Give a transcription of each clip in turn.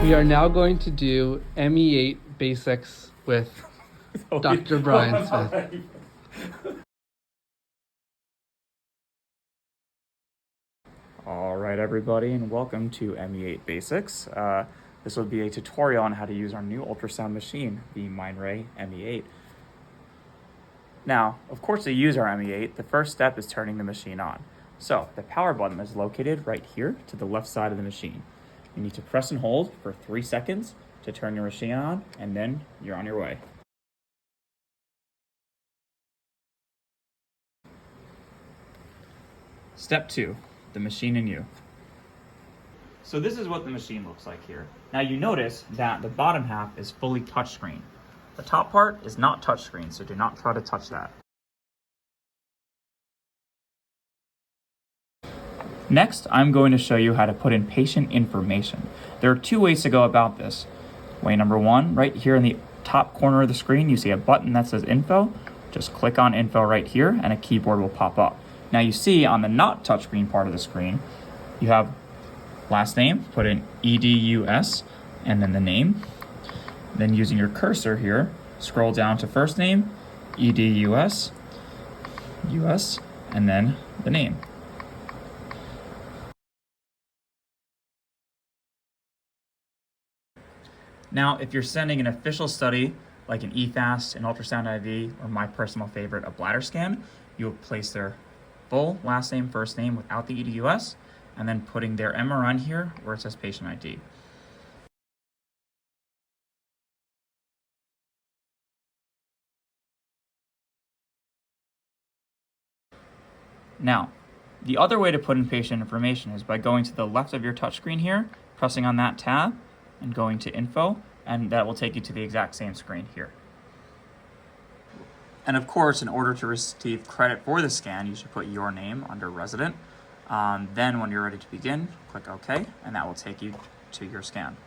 We are now going to do ME8 Basics with Dr. Brian Smith. All right, everybody, and welcome to ME8 Basics. This will be a tutorial on how to use our new ultrasound machine, the Mindray ME8. Now, of course, to use our ME8, the first step is turning the machine on. So, the power button is located right here to the left side of the machine. You need to press and hold for 3 seconds to turn your machine on, and then you're on your way. Step 2, the machine and you. So this is what the machine looks like here. Now you notice that the bottom half is fully touchscreen. The top part is not touchscreen, so do not try to touch that. Next, I'm going to show you how to put in patient information. There are 2 ways to go about this. Way number 1, right here in the top corner of the screen, you see a button that says info. Just click on info right here and a keyboard will pop up. Now you see on the not touchscreen part of the screen, you have last name, put in EDUS, and then the name. Then using your cursor here, scroll down to first name, EDUS, US, and then the name. Now, if you're sending an official study, like an EFAST, an ultrasound IV, or my personal favorite, a bladder scan, you'll place their full last name, first name without the EDUS, and then putting their MRN here where it says patient ID. Now, the other way to put in patient information is by going to the left of your touchscreen here, pressing on that tab, and going to info, and that will take you to the exact same screen here. And of course, in order to receive credit for the scan, you should put your name under resident. Then when you're ready to begin, click OK, and that will take you to your scan.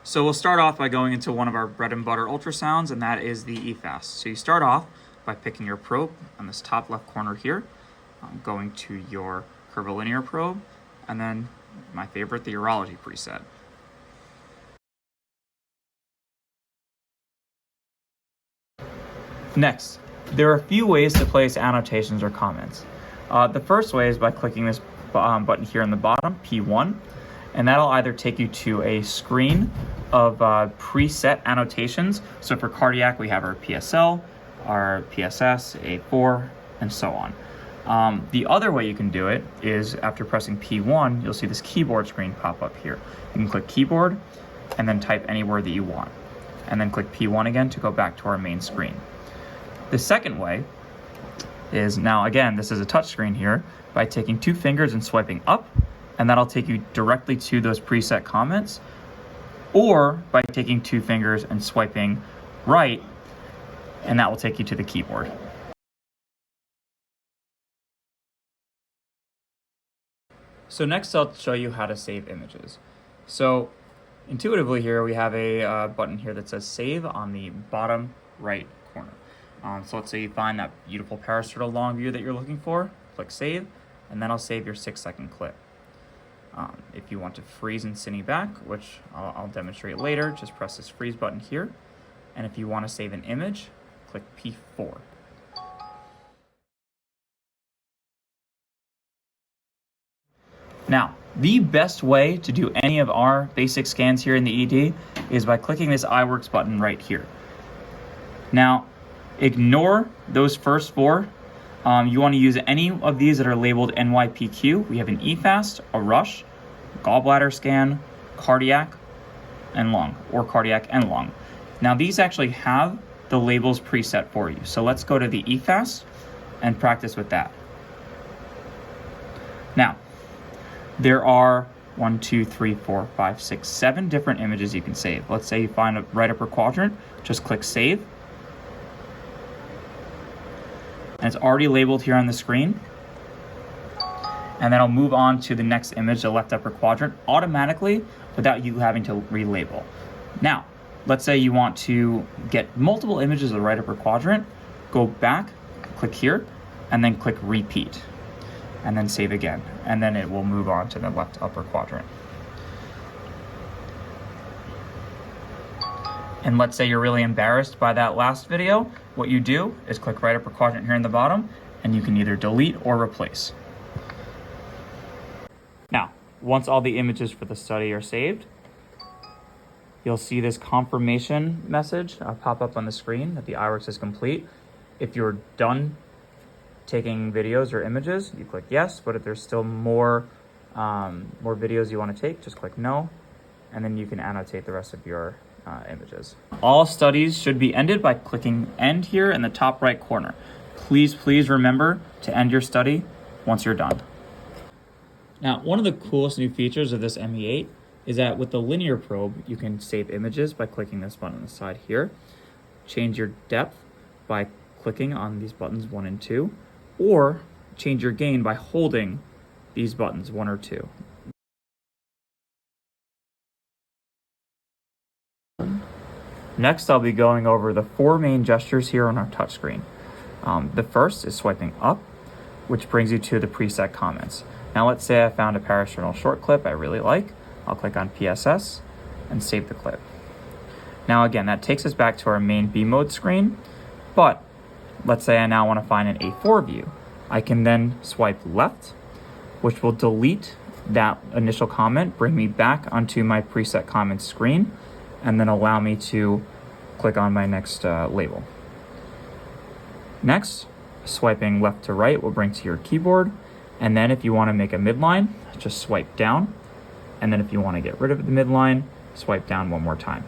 So we'll start off by going into one of our bread and butter ultrasounds, and that is the EFAST. So you start off by picking your probe on this top left corner here, going to your curvilinear probe, and then my favorite, the urology preset. Next, there are a few ways to place annotations or comments. The first way is by clicking this button here in the bottom, P1, and that'll either take you to a screen of preset annotations. So for cardiac, we have our PSL, our PSS, A4, and so on. The other way you can do it is after pressing P1, you'll see this keyboard screen pop up here. You can click keyboard and then type any word that you want, and then click P1 again to go back to our main screen. The second way is, now again, this is a touch screen here, by taking 2 fingers and swiping up, and that'll take you directly to those preset comments, or by taking 2 fingers and swiping right, and that will take you to the keyboard. So next I'll show you how to save images. So intuitively here we have a button here that says save on the bottom right corner. So let's say you find that beautiful parasternal long view that you're looking for, click save, and then I'll save your 6-second clip. If you want to freeze and cine back, which I'll demonstrate later, just press this freeze button here. And if you want to save an image, click P4. Now, the best way to do any of our basic scans here in the ED is by clicking this iWorks button right here. Now, ignore those first 4. You want to use any of these that are labeled NYPQ. We have an EFAST, a RUSH, gallbladder scan, cardiac, and lung, or cardiac and lung. Now, these actually have the labels preset for you. So let's go to the EFAST and practice with that. Now, there are 1, 2, 3, 4, 5, 6, 7 different images you can save. Let's say you find a right upper quadrant, just click save. And it's already labeled here on the screen. And then I'll move on to the next image, the left upper quadrant, automatically without you having to relabel. Now, let's say you want to get multiple images of the right upper quadrant, go back, click here, and then click repeat. and then save again. And then it will move on to the left upper quadrant. And let's say you're really embarrassed by that last video, what you do is click right upper quadrant here in the bottom, and you can either delete or replace. Now, once all the images for the study are saved, you'll see this confirmation message pop up on the screen that the iWorks is complete. If you're done taking videos or images, you click yes, but if there's still more videos you want to take, just click no, and then you can annotate the rest of your images. All studies should be ended by clicking end here in the top right corner. Please remember to end your study once you're done. Now, one of the coolest new features of this ME8 is that with the linear probe, you can save images by clicking this button on the side here, change your depth by clicking on these buttons 1 and 2, or change your gain by holding these buttons 1 or 2. Next, I'll be going over the 4 main gestures here on our touchscreen. The first is swiping up, which brings you to the preset comments. Now let's say I found a parasternal short clip I really like. I'll click on PSS and save the clip. Now again, that takes us back to our main B mode screen, but let's say I now want to find an A4 view. I can then swipe left, which will delete that initial comment, bring me back onto my preset comments screen, and then allow me to click on my next label. Next, swiping left to right will bring to your keyboard, and then if you want to make a midline, just swipe down, and then if you want to get rid of the midline, swipe down one more time.